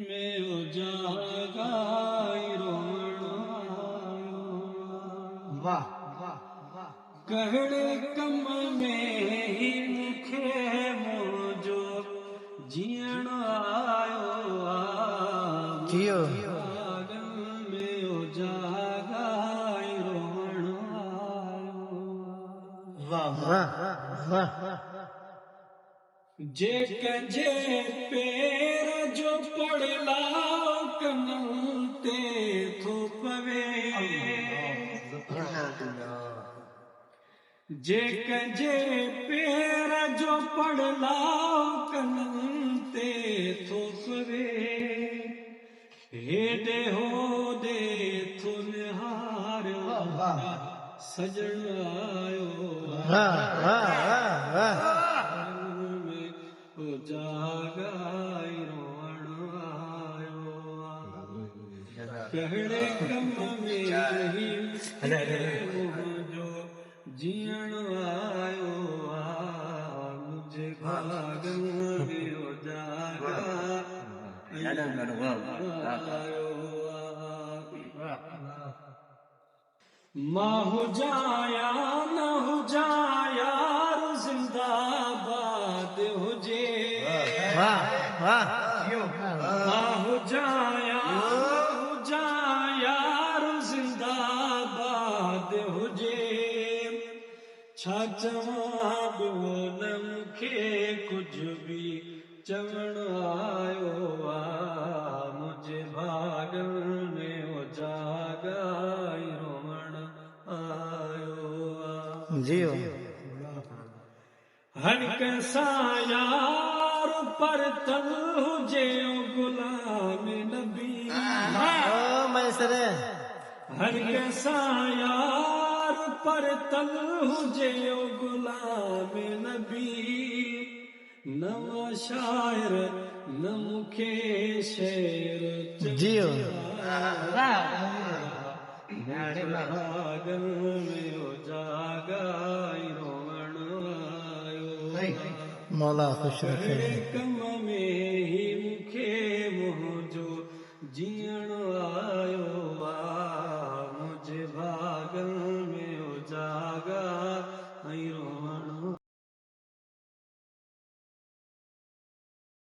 में उजागाई रोवण आयो। वाह कहड़े कम में ही मूंखे मुंहिंजो जीअण आयो जियो में उजागाई रोवण आयो। वाह वाह वाह जे कंहिंजे पेर जो पड़लाओ कननि ते थो पवे, जे कंहिंजे पेर जो पड़लाओ कननि ते थो पवे, हेॾे होॾे थो निहारियो सजण आयो उजागाई रोवण आयो। कहड़े कम में ही मुंहिंजो जीअण आयो मुंहिंजे भाॻनि में उजागाई आयो। मां हुजां या न हुजां यार ज़िंदाबाद हुजे, मां हुजां या न हुजां यार ज़िंदाबाद हुजे, छा चवां ॿियो न मूंखे कुझु बि चवण आयो मुंहिंजे भाॻनि में उजागाई रोवण आयो। जियो हर कंहिंसां यार पर तन हुजे गुलाम नबी, हर कंहिंसां यार पर तन हुजे गुलाम नबी, नवां शाइर न मूंखे शेर जियो भाॻनि में उजागाई रोवण आयो। मौला खुश रखे। कम